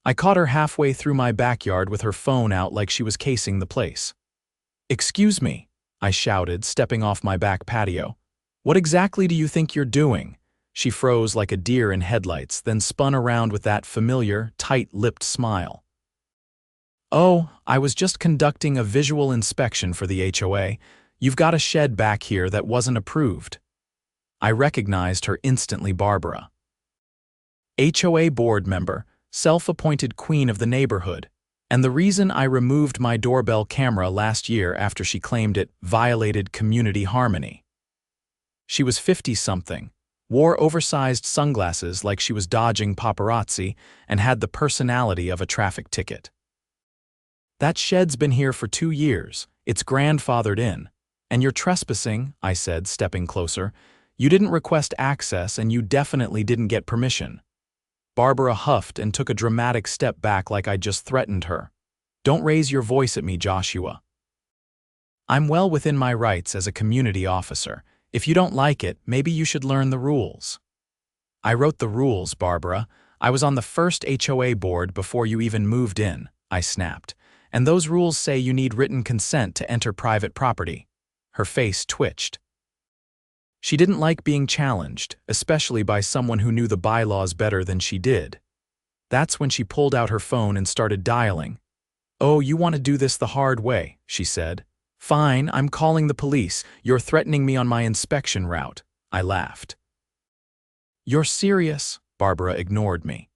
I caught her halfway through my backyard with her phone out like she was casing the place. "Excuse me," I shouted, stepping off my back patio. "What exactly do you think you're doing?" She froze like a deer in headlights, then spun around with that familiar, tight-lipped smile. "Oh, I was just conducting a visual inspection for the HOA. You've got a shed back here that wasn't approved." I recognized her instantly. Barbara. HOA board member, self-appointed queen of the neighborhood, and the reason I removed my doorbell camera last year after she claimed it violated community harmony. She was 50-something, wore oversized sunglasses like she was dodging paparazzi, and had the personality of a traffic ticket. "That shed's been here for 2 years. It's grandfathered in. And you're trespassing," I said, stepping closer. "You didn't request access and you definitely didn't get permission." Barbara huffed and took a dramatic step back like I'd just threatened her. "Don't raise your voice at me, Joshua. I'm well within my rights as a community officer. If you don't like it, maybe you should learn the rules." "I wrote the rules, Barbara. I was on the first HOA board before you even moved in," I snapped. "And those rules say you need written consent to enter private property." Her face twitched. She didn't like being challenged, especially by someone who knew the bylaws better than she did. That's when she pulled out her phone and started dialing. "Oh, you want to do this the hard way," she said. "Fine, I'm calling the police. You're threatening me on my inspection route." I laughed. "You're serious?" Barbara ignored me.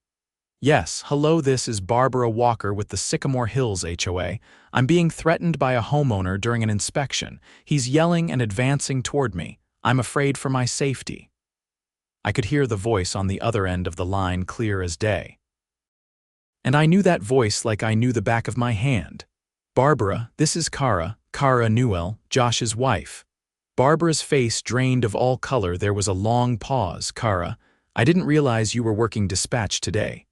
"Yes, hello, this is Barbara Walker with the Sycamore Hills HOA. I'm being threatened by a homeowner during an inspection. He's yelling and advancing toward me. I'm afraid for my safety." I could hear the voice on the other end of the line clear as day. And I knew that voice like I knew the back of my hand. "Barbara, this is Kara Newell, Josh's wife." Barbara's face drained of all color. There was a long pause. "Kara, I didn't realize you were working dispatch today."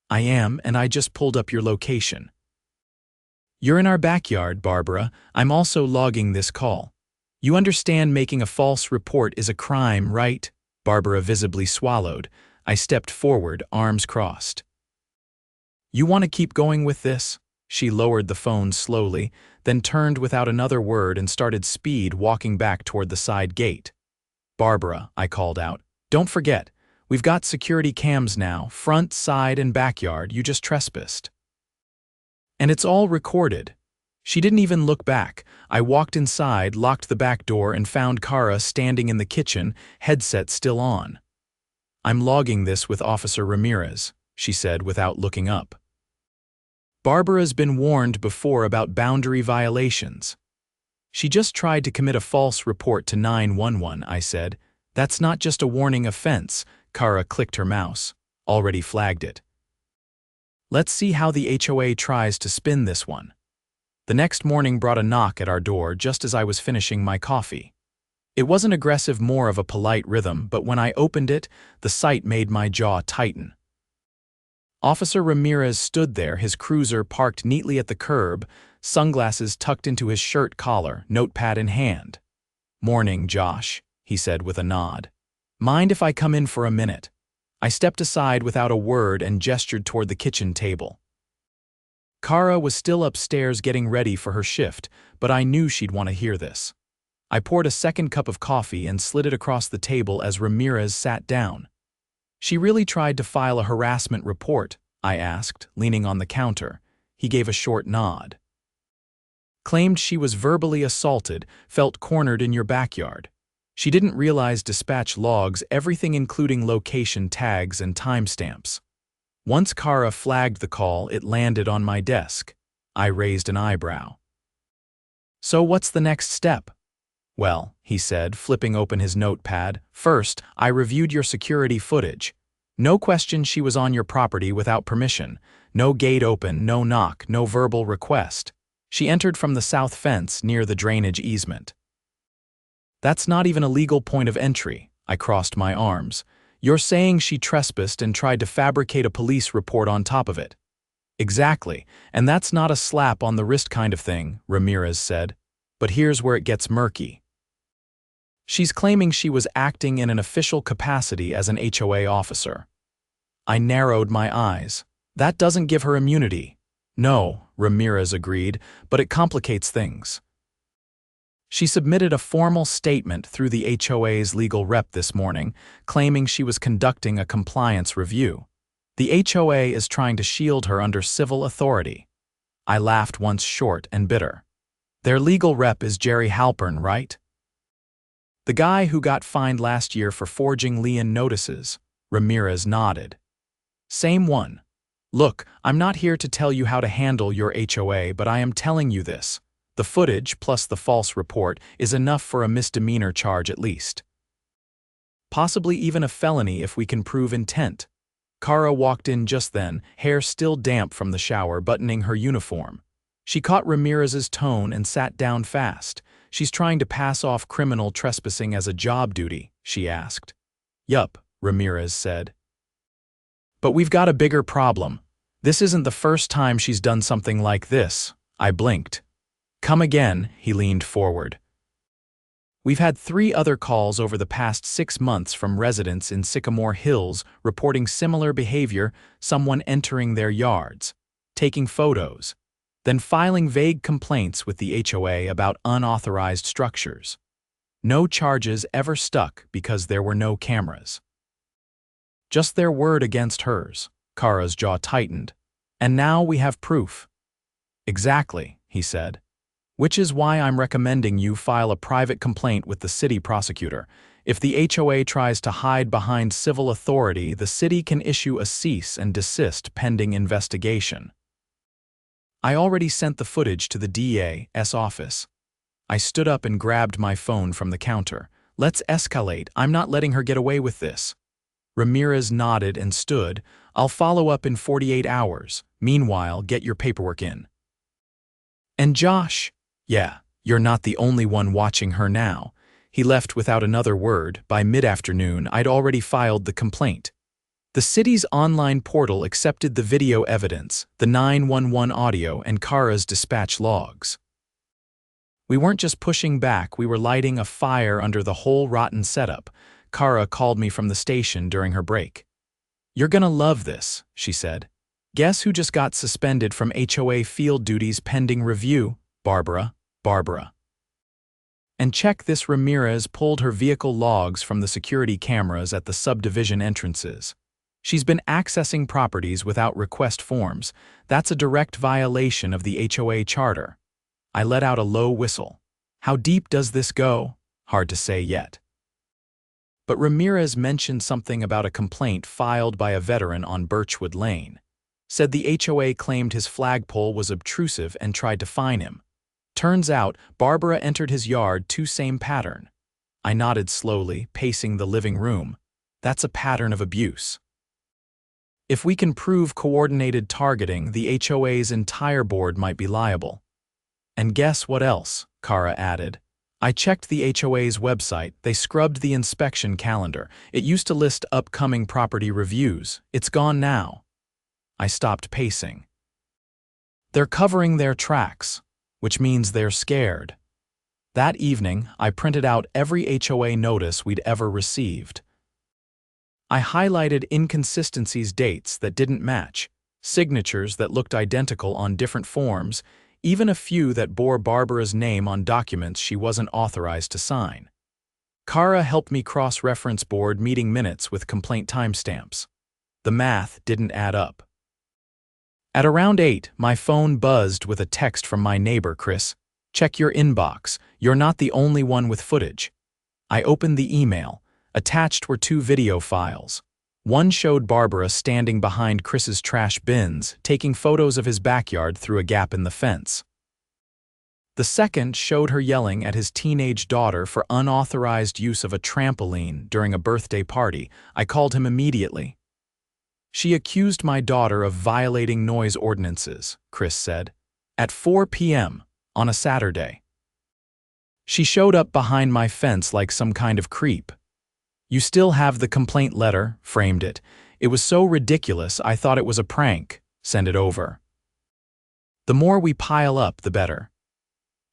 "I am, and I just pulled up your location." "You're in our backyard, Barbara. I'm also logging this call. You understand making a false report is a crime, right?" Barbara visibly swallowed. I stepped forward, arms crossed. "You want to keep going with this?" She lowered the phone slowly, then turned without another word and started speed walking back toward the side gate. "Barbara," I called out, "don't forget, we've got security cams now, front, side, and backyard. You just trespassed. And it's all recorded." She didn't even look back. I walked inside, locked the back door, and found Kara standing in the kitchen, headset still on. "I'm logging this with Officer Ramirez," she said without looking up. "Barbara's been warned before about boundary violations." "She just tried to commit a false report to 911, I said. "That's not just a warning offense." Kara clicked her mouse. "Already flagged it." Let's see how the HOA tries to spin this one. The next morning brought a knock at our door just as I was finishing my coffee. It wasn't aggressive, more of a polite rhythm, but when I opened it, the sight made my jaw tighten. Officer Ramirez stood there, his cruiser parked neatly at the curb, sunglasses tucked into his shirt collar, notepad in hand. "Morning, Josh," he said with a nod. "Mind if I come in for a minute?" I stepped aside without a word and gestured toward the kitchen table. Kara was still upstairs getting ready for her shift, but I knew she'd want to hear this. I poured a second cup of coffee and slid it across the table as Ramirez sat down. "She really tried to file a harassment report?" I asked, leaning on the counter. He gave a short nod. "Claimed she was verbally assaulted, felt cornered in your backyard. She didn't realize dispatch logs everything including location tags and timestamps. Once Kara flagged the call, it landed on my desk." I raised an eyebrow. "So what's the next step?" "Well," he said, flipping open his notepad, "first, I reviewed your security footage. No question she was on your property without permission. No gate open, no knock, no verbal request. She entered from the south fence near the drainage easement." "That's not even a legal point of entry." I crossed my arms. "You're saying she trespassed and tried to fabricate a police report on top of it." "Exactly, and that's not a slap on the wrist kind of thing," Ramirez said. "But here's where it gets murky. She's claiming she was acting in an official capacity as an HOA officer." I narrowed my eyes. That doesn't give her immunity. No, Ramirez agreed, but it complicates things. She submitted a formal statement through the HOA's legal rep this morning, claiming she was conducting a compliance review. The HOA is trying to shield her under civil authority. I laughed once short and bitter. Their legal rep is Jerry Halpern, right? The guy who got fined last year for forging lien notices. Ramirez nodded. Same one. Look, I'm not here to tell you how to handle your HOA, but I am telling you this. The footage, plus the false report, is enough for a misdemeanor charge at least. Possibly even a felony if we can prove intent. Kara walked in just then, hair still damp from the shower, buttoning her uniform. She caught Ramirez's tone and sat down fast. She's trying to pass off criminal trespassing as a job duty, she asked. Yup, Ramirez said. But we've got a bigger problem. This isn't the first time she's done something like this. I blinked. Come again, he leaned forward. We've had 3 other calls over the past 6 months from residents in Sycamore Hills reporting similar behavior, someone entering their yards, taking photos, then filing vague complaints with the HOA about unauthorized structures. No charges ever stuck because there were no cameras. Just their word against hers. Kara's jaw tightened. And now we have proof. Exactly, he said. Which is why I'm recommending you file a private complaint with the city prosecutor. If the HOA tries to hide behind civil authority, the city can issue a cease and desist pending investigation. I already sent the footage to the DA's office. I stood up and grabbed my phone from the counter. Let's escalate. I'm not letting her get away with this. Ramirez nodded and stood. I'll follow up in 48 hours. Meanwhile, get your paperwork in. And Josh? Yeah, you're not the only one watching her now. He left without another word. By mid-afternoon, I'd already filed the complaint. The city's online portal accepted the video evidence, the 911 audio, and Kara's dispatch logs. We weren't just pushing back, we were lighting a fire under the whole rotten setup. Kara called me from the station during her break. You're gonna love this, she said. Guess who just got suspended from HOA field duties pending review? Barbara. And check this, Ramirez pulled her vehicle logs from the security cameras at the subdivision entrances. She's been accessing properties without request forms. That's a direct violation of the HOA charter. I let out a low whistle. How deep does this go? Hard to say yet. But Ramirez mentioned something about a complaint filed by a veteran on Birchwood Lane. Said the HOA claimed his flagpole was obtrusive and tried to fine him. Turns out, Barbara entered his yard too, same pattern. I nodded slowly, pacing the living room. That's a pattern of abuse. If we can prove coordinated targeting, the HOA's entire board might be liable. And guess what else? Kara added. I checked the HOA's website. They scrubbed the inspection calendar. It used to list upcoming property reviews. It's gone now. I stopped pacing. They're covering their tracks, which means they're scared. That evening, I printed out every HOA notice we'd ever received. I highlighted inconsistencies, dates that didn't match, signatures that looked identical on different forms, even a few that bore Barbara's name on documents she wasn't authorized to sign. Kara helped me cross-reference board meeting minutes with complaint timestamps. The math didn't add up. At around 8, my phone buzzed with a text from my neighbor, Chris. Check your inbox. You're not the only one with footage. I opened the email. Attached were 2 video files. One showed Barbara standing behind Chris's trash bins, taking photos of his backyard through a gap in the fence. The second showed her yelling at his teenage daughter for unauthorized use of a trampoline during a birthday party. I called him immediately. She accused my daughter of violating noise ordinances, Chris said, at 4 p.m. on a Saturday. She showed up behind my fence like some kind of creep. You still have the complaint letter, framed it. It was so ridiculous I thought it was a prank. Send it over. The more we pile up, the better.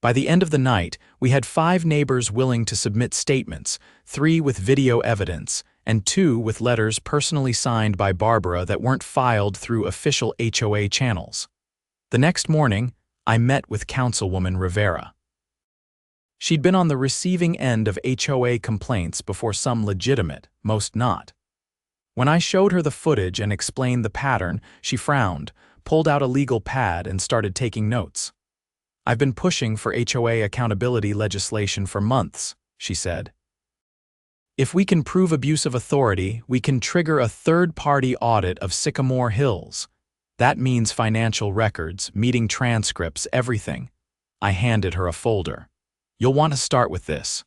By the end of the night, we had 5 neighbors willing to submit statements, 3 with video evidence, and 2 with letters personally signed by Barbara that weren't filed through official HOA channels. The next morning, I met with Councilwoman Rivera. She'd been on the receiving end of HOA complaints before some legitimate, most not. When I showed her the footage and explained the pattern, she frowned, pulled out a legal pad, and started taking notes. "I've been pushing for HOA accountability legislation for months," she said. "If we can prove abuse of authority, we can trigger a third-party audit of Sycamore Hills. That means financial records, meeting transcripts, everything." I handed her a folder. "You'll want to start with this.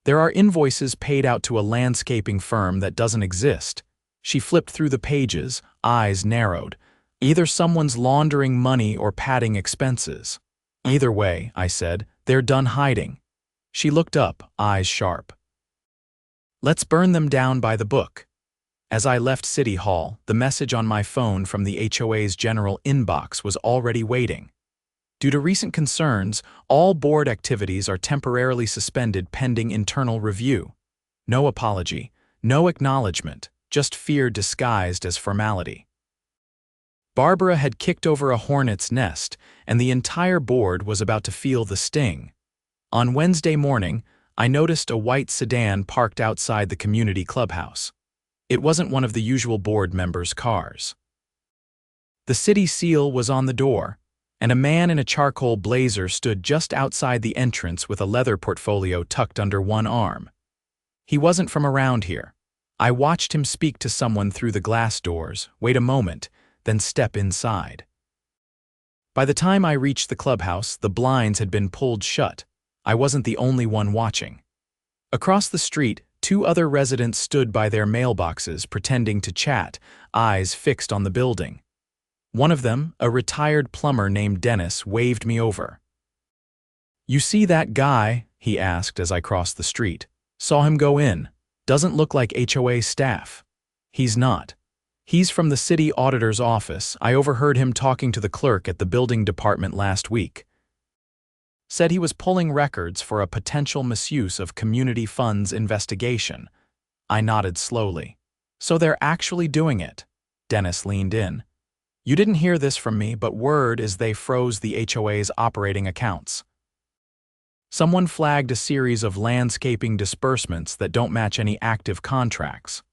There are invoices paid out to a landscaping firm that doesn't exist." She flipped through the pages, eyes narrowed. "Either someone's laundering money or padding expenses." "Either way," I said, "they're done hiding." She looked up, eyes sharp. "Let's burn them down by the book." As I left City Hall, the message on my phone from the HOA's general inbox was already waiting. "Due to recent concerns, all board activities are temporarily suspended pending internal review." No apology, no acknowledgement, just fear disguised as formality. Barbara had kicked over a hornet's nest, and the entire board was about to feel the sting. On Wednesday morning, I noticed a white sedan parked outside the community clubhouse. It wasn't one of the usual board members' cars. The city seal was on the door, and a man in a charcoal blazer stood just outside the entrance with a leather portfolio tucked under one arm. He wasn't from around here. I watched him speak to someone through the glass doors, wait a moment, then step inside. By the time I reached the clubhouse, the blinds had been pulled shut. I wasn't the only one watching. Across the street, 2 other residents stood by their mailboxes pretending to chat, eyes fixed on the building. One of them, a retired plumber named Dennis, waved me over. "You see that guy?" he asked as I crossed the street. "Saw him go in. Doesn't look like HOA staff." "He's not. He's from the city auditor's office. I overheard him talking to the clerk at the building department last week. Said he was pulling records for a potential misuse of community funds investigation." I nodded slowly. "So they're actually doing it?" Dennis leaned in. "You didn't hear this from me, but word is they froze the HOA's operating accounts. Someone flagged a series of landscaping disbursements that don't match any active contracts."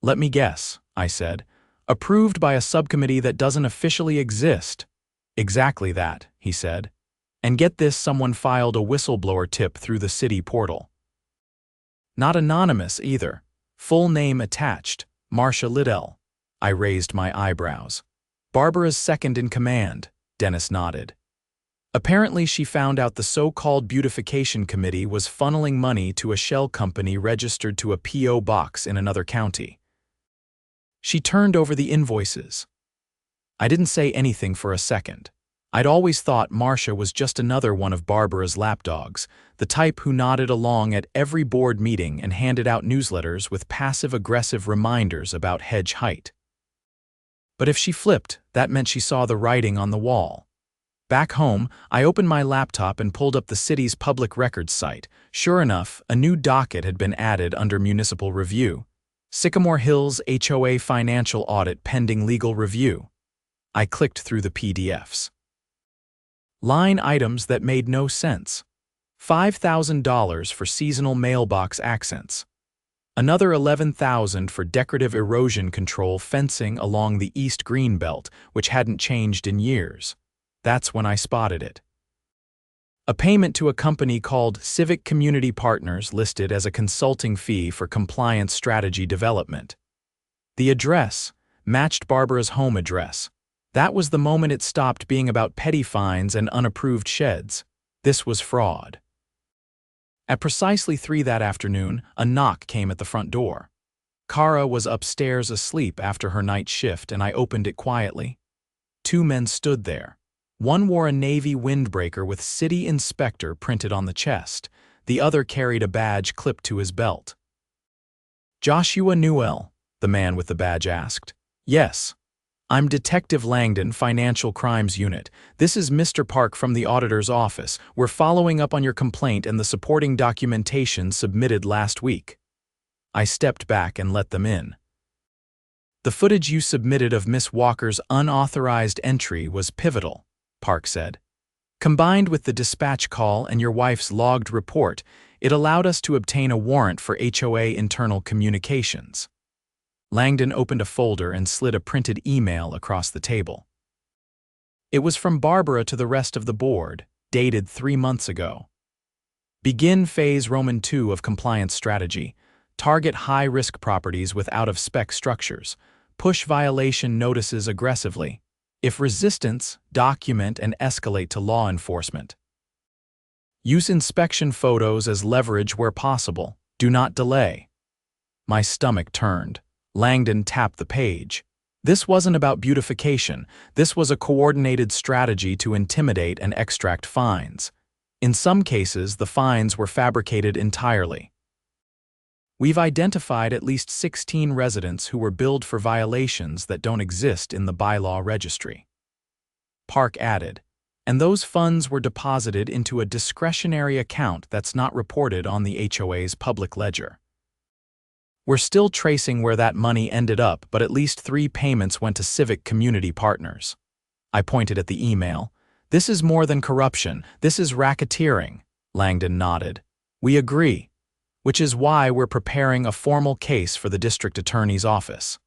"Let me guess," I said. "Approved by a subcommittee that doesn't officially exist." "Exactly that," he said. "And get this, someone filed a whistleblower tip through the city portal. Not anonymous either. Full name attached, Marcia Liddell." I raised my eyebrows. "Barbara's second in command," Dennis nodded. "Apparently she found out the so-called beautification committee was funneling money to a shell company registered to a P.O. box in another county." She turned over the invoices. I didn't say anything for a second. I'd always thought Marcia was just another one of Barbara's lapdogs, the type who nodded along at every board meeting and handed out newsletters with passive-aggressive reminders about hedge height. But if she flipped, that meant she saw the writing on the wall. Back home, I opened my laptop and pulled up the city's public records site. Sure enough, a new docket had been added under municipal review. Sycamore Hills HOA financial audit pending legal review. I clicked through the PDFs. Line items that made no sense. $5,000 for seasonal mailbox accents. Another $11,000 for decorative erosion control fencing along the East Green Belt, which hadn't changed in years. That's when I spotted it. A payment to a company called Civic Community Partners listed as a consulting fee for compliance strategy development. The address matched Barbara's home address. That was the moment it stopped being about petty fines and unapproved sheds. This was fraud. At precisely 3 that afternoon, a knock came at the front door. Kara was upstairs asleep after her night shift, and I opened it quietly. 2 men stood there. One wore a navy windbreaker with City Inspector printed on the chest. The other carried a badge clipped to his belt. "Joshua Newell?" the man with the badge asked. "Yes. I'm Detective Langdon, Financial Crimes Unit. This is Mr. Park from the auditor's office. We're following up on your complaint and the supporting documentation submitted last week." I stepped back and let them in. The footage you submitted of Miss Walker's unauthorized entry was pivotal, Park said. Combined with the dispatch call and your wife's logged report, it allowed us to obtain a warrant for HOA internal communications. Langdon opened a folder and slid a printed email across the table. It was from Barbara to the rest of the board, dated 3 months ago. Begin phase Roman II of compliance strategy. Target high-risk properties with out-of-spec structures. Push violation notices aggressively. If resistance, document and escalate to law enforcement. Use inspection photos as leverage where possible. Do not delay. My stomach turned. Langdon tapped the page. This wasn't about beautification. This was a coordinated strategy to intimidate and extract fines. In some cases, the fines were fabricated entirely. We've identified at least 16 residents who were billed for violations that don't exist in the bylaw registry. Park added, and those funds were deposited into a discretionary account that's not reported on the HOA's public ledger. We're still tracing where that money ended up, but at least 3 payments went to civic community partners. I pointed at the email. This is more than corruption. This is racketeering. Langdon nodded. We agree. Which is why we're preparing a formal case for the district attorney's office.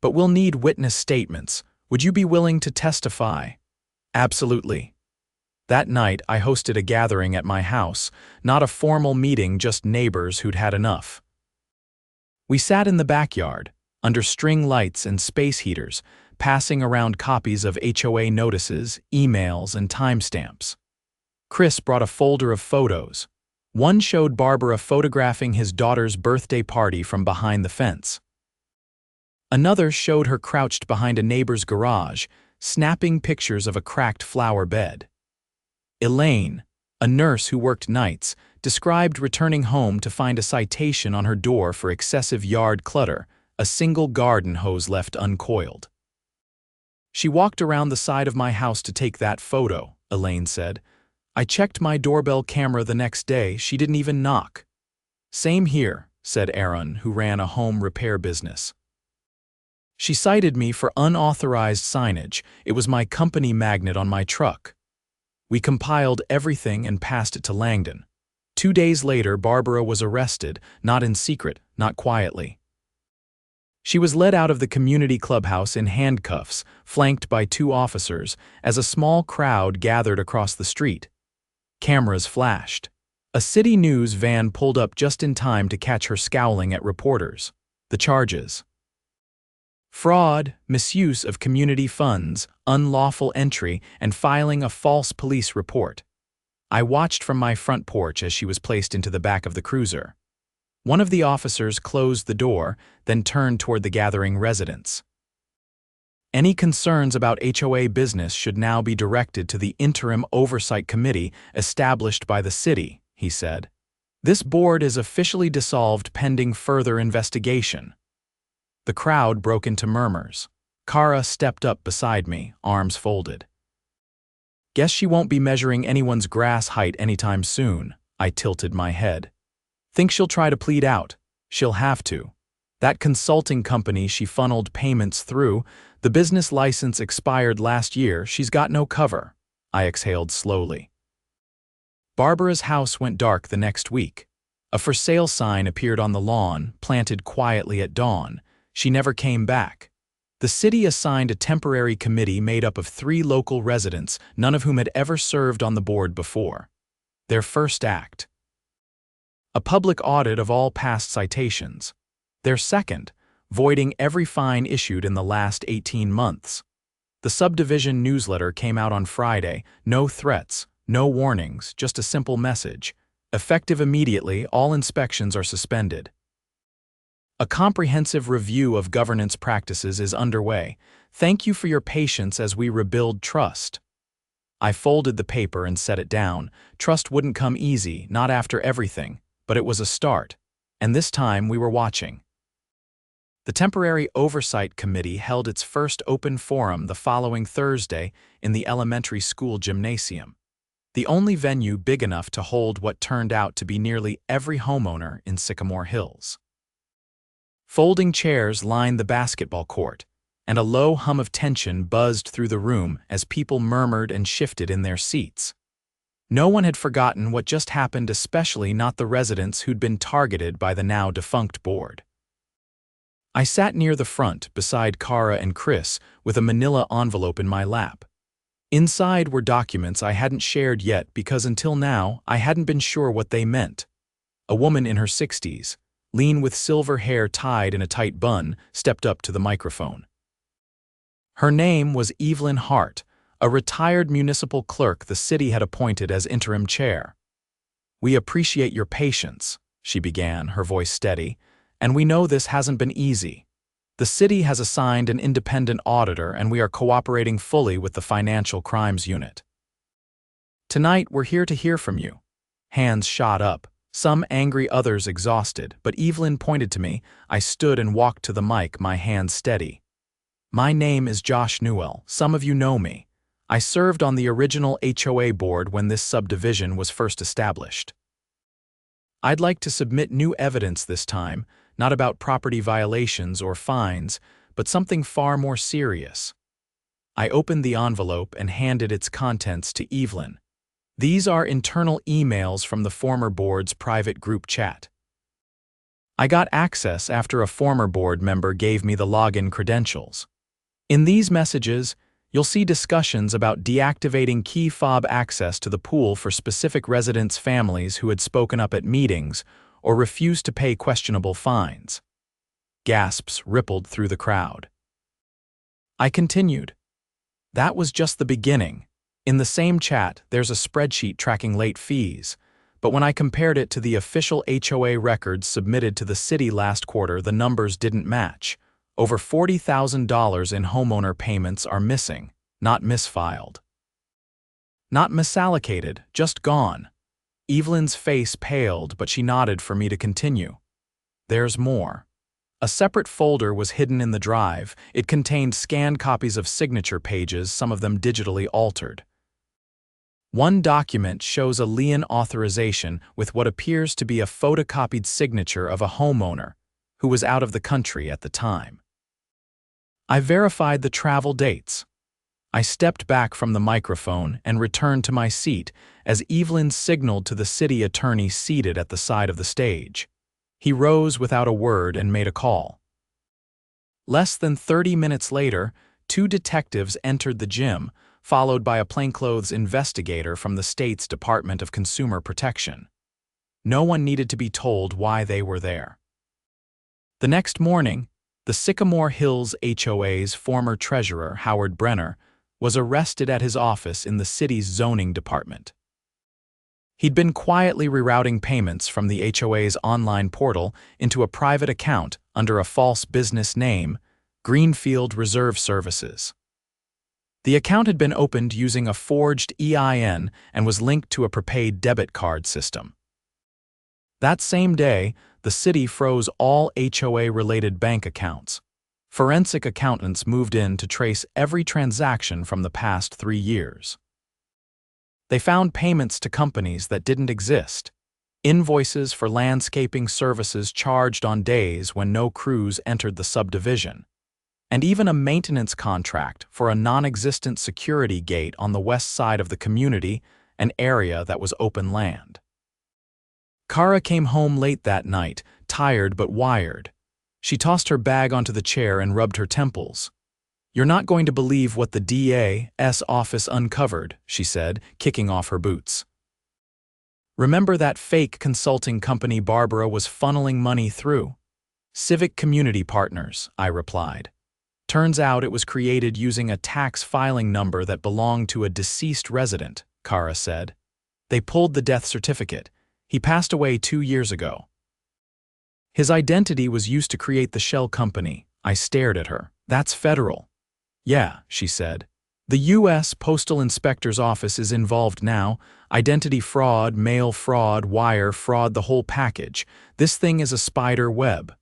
But we'll need witness statements. Would you be willing to testify? Absolutely. That night, I hosted a gathering at my house, not a formal meeting, just neighbors who'd had enough. We sat in the backyard, under string lights and space heaters, passing around copies of HOA notices, emails, and timestamps. Chris brought a folder of photos. One showed Barbara photographing his daughter's birthday party from behind the fence. Another showed her crouched behind a neighbor's garage, snapping pictures of a cracked flower bed. Elaine, a nurse who worked nights, described returning home to find a citation on her door for excessive yard clutter, a single garden hose left uncoiled. She walked around the side of my house to take that photo, Elaine said. I checked my doorbell camera the next day, she didn't even knock. Same here, said Aaron, who ran a home repair business. She cited me for unauthorized signage. It was my company magnet on my truck. We compiled everything and passed it to Langdon. 2 days later, Barbara was arrested, not in secret, not quietly. She was led out of the community clubhouse in handcuffs, flanked by 2 officers, as a small crowd gathered across the street. Cameras flashed. A city news van pulled up just in time to catch her scowling at reporters. The charges: fraud, misuse of community funds, unlawful entry, and filing a false police report. I watched from my front porch as she was placed into the back of the cruiser. One of the officers closed the door, then turned toward the gathering residents. Any concerns about HOA business should now be directed to the interim oversight committee established by the city, he said. This board is officially dissolved pending further investigation. The crowd broke into murmurs. Kara stepped up beside me, arms folded. Guess she won't be measuring anyone's grass height anytime soon. I tilted my head. Think she'll try to plead out? She'll have to. That consulting company she funneled payments through, the business license expired last year, she's got no cover. I exhaled slowly. Barbara's house went dark the next week. A for sale sign appeared on the lawn, planted quietly at dawn. She never came back. The city assigned a temporary committee made up of 3 local residents, none of whom had ever served on the board before. Their first act: a public audit of all past citations. Their second: voiding every fine issued in the last 18 months. The subdivision newsletter came out on Friday. No threats, no warnings, just a simple message. Effective immediately, all inspections are suspended. A comprehensive review of governance practices is underway. Thank you for your patience as we rebuild trust. I folded the paper and set it down. Trust wouldn't come easy, not after everything, but it was a start. And this time we were watching. The Temporary Oversight Committee held its first open forum the following Thursday in the elementary school gymnasium, the only venue big enough to hold what turned out to be nearly every homeowner in Sycamore Hills. Folding chairs lined the basketball court, and a low hum of tension buzzed through the room as people murmured and shifted in their seats. No one had forgotten what just happened, especially not the residents who'd been targeted by the now-defunct board. I sat near the front, beside Kara and Chris, with a manila envelope in my lap. Inside were documents I hadn't shared yet because until now I hadn't been sure what they meant. A woman in her 60s, lean with silver hair tied in a tight bun, stepped up to the microphone. Her name was Evelyn Hart, a retired municipal clerk the city had appointed as interim chair. "We appreciate your patience," she began, her voice steady, "and we know this hasn't been easy. The city has assigned an independent auditor and we are cooperating fully with the Financial Crimes Unit. Tonight we're here to hear from you." Hands shot up, some angry, others exhausted, but Evelyn pointed to me. I stood and walked to the mic, my hands steady. "My name is Josh Newell. Some of you know me. I served on the original HOA board when this subdivision was first established. I'd like to submit new evidence this time, not about property violations or fines, but something far more serious." I opened the envelope and handed its contents to Evelyn. "These are internal emails from the former board's private group chat. I got access after a former board member gave me the login credentials. In these messages, you'll see discussions about deactivating key fob access to the pool for specific residents' families who had spoken up at meetings or refused to pay questionable fines." Gasps rippled through the crowd. I continued. "That was just the beginning. In the same chat, there's a spreadsheet tracking late fees, but when I compared it to the official HOA records submitted to the city last quarter, the numbers didn't match. Over $40,000 in homeowner payments are missing, not misfiled. Not misallocated, just gone." Evelyn's face paled, but she nodded for me to continue. "There's more." A separate folder was hidden in the drive. It contained scanned copies of signature pages, some of them digitally altered. One document shows a lien authorization with what appears to be a photocopied signature of a homeowner who was out of the country at the time. I verified the travel dates. I stepped back from the microphone and returned to my seat as Evelyn signaled to the city attorney seated at the side of the stage. He rose without a word and made a call. Less than 30 minutes later, 2 detectives entered the gym, followed by a plainclothes investigator from the state's Department of Consumer Protection. No one needed to be told why they were there. The next morning, the Sycamore Hills HOA's former treasurer, Howard Brenner, was arrested at his office in the city's zoning department. He'd been quietly rerouting payments from the HOA's online portal into a private account under a false business name, Greenfield Reserve Services. The account had been opened using a forged EIN and was linked to a prepaid debit card system. That same day, the city froze all HOA-related bank accounts. Forensic accountants moved in to trace every transaction from the past 3 years. They found payments to companies that didn't exist, invoices for landscaping services charged on days when no crews entered the subdivision, and even a maintenance contract for a non-existent security gate on the west side of the community, an area that was open land. Kara came home late that night, tired but wired. She tossed her bag onto the chair and rubbed her temples. "You're not going to believe what the DA's office uncovered," she said, kicking off her boots. "Remember that fake consulting company Barbara was funneling money through?" "Civic Community Partners," I replied. "Turns out it was created using a tax filing number that belonged to a deceased resident," Kara said. "They pulled the death certificate. He passed away 2 years ago. His identity was used to create the shell company." I stared at her. "That's federal." "Yeah," she said. "The U.S. Postal Inspector's Office is involved now. Identity fraud, mail fraud, wire fraud, the whole package. This thing is a spider web."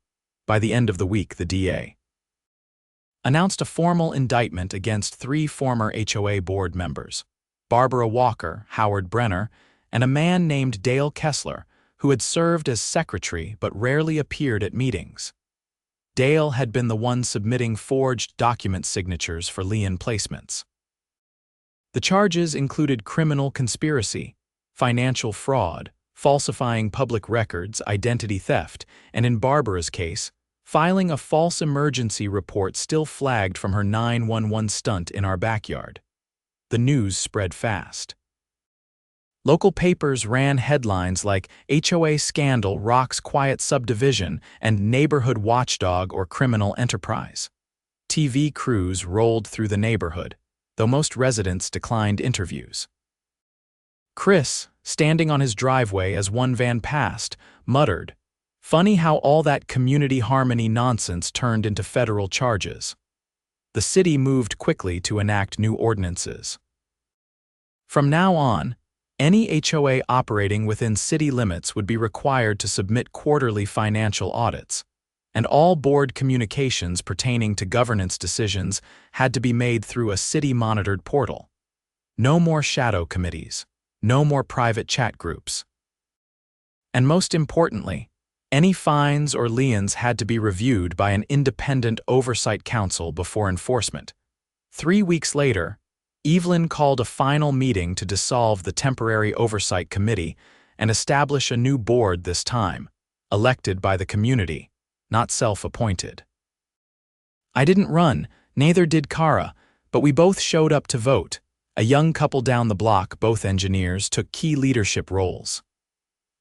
By the end of the week, the DA announced a formal indictment against 3 former HOA board members, Barbara Walker, Howard Brenner, and a man named Dale Kessler, who had served as secretary but rarely appeared at meetings. Dale had been the one submitting forged document signatures for lien placements. The charges included criminal conspiracy, financial fraud, falsifying public records, identity theft, and in Barbara's case, filing a false emergency report still flagged from her 911 stunt in our backyard. The news spread fast. Local papers ran headlines like HOA Scandal Rocks Quiet Subdivision and Neighborhood Watchdog or Criminal Enterprise. TV crews rolled through the neighborhood, though most residents declined interviews. Chris, standing on his driveway as one van passed, muttered, "Funny how all that community harmony nonsense turned into federal charges." The city moved quickly to enact new ordinances. From now on, any HOA operating within city limits would be required to submit quarterly financial audits, and all board communications pertaining to governance decisions had to be made through a city-monitored portal. No more shadow committees, no more private chat groups. And most importantly, any fines or liens had to be reviewed by an independent oversight council before enforcement. 3 weeks later, Evelyn called a final meeting to dissolve the temporary oversight committee and establish a new board this time, elected by the community, not self-appointed. I didn't run, neither did Kara, but we both showed up to vote. A young couple down the block, both engineers, took key leadership roles.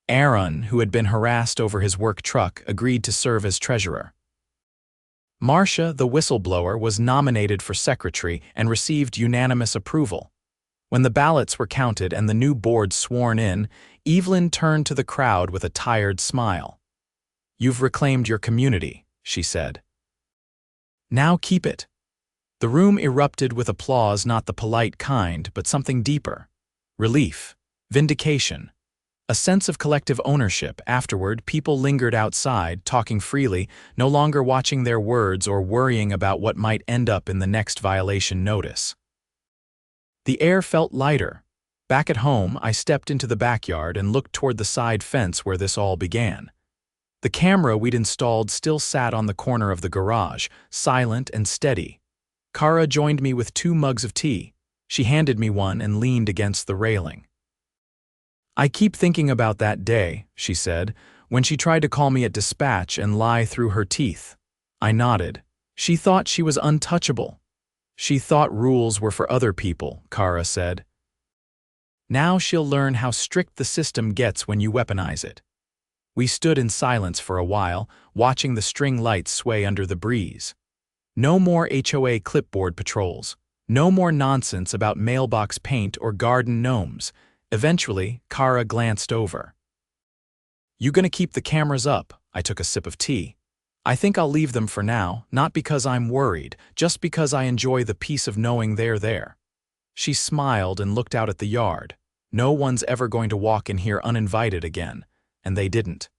Aaron, who had been harassed over his work truck, agreed to serve as treasurer. Marcia, the whistleblower, was nominated for secretary and received unanimous approval. When the ballots were counted and the new board sworn in, Evelyn turned to the crowd with a tired smile. "You've reclaimed your community," she said. "Now keep it." The room erupted with applause, not the polite kind, but something deeper. Relief, vindication, a sense of collective ownership. Afterward, people lingered outside, talking freely, no longer watching their words or worrying about what might end up in the next violation notice. The air felt lighter. Back at home, I stepped into the backyard and looked toward the side fence where this all began. The camera we'd installed still sat on the corner of the garage, silent and steady. Kara joined me with 2 mugs of tea. She handed me one and leaned against the railing. "I keep thinking about that day," she said, "when she tried to call me at dispatch and lie through her teeth." I nodded. "She thought she was untouchable. She thought rules were for other people," Kara said. "Now she'll learn how strict the system gets when you weaponize it." We stood in silence for a while, watching the string lights sway under the breeze. No more HOA clipboard patrols. No more nonsense about mailbox paint or garden gnomes. Eventually, Kara glanced over. "You gonna keep the cameras up?" I took a sip of tea. "I think I'll leave them for now, not because I'm worried, just because I enjoy the peace of knowing they're there." She smiled and looked out at the yard. No one's ever going to walk in here uninvited again, and they didn't.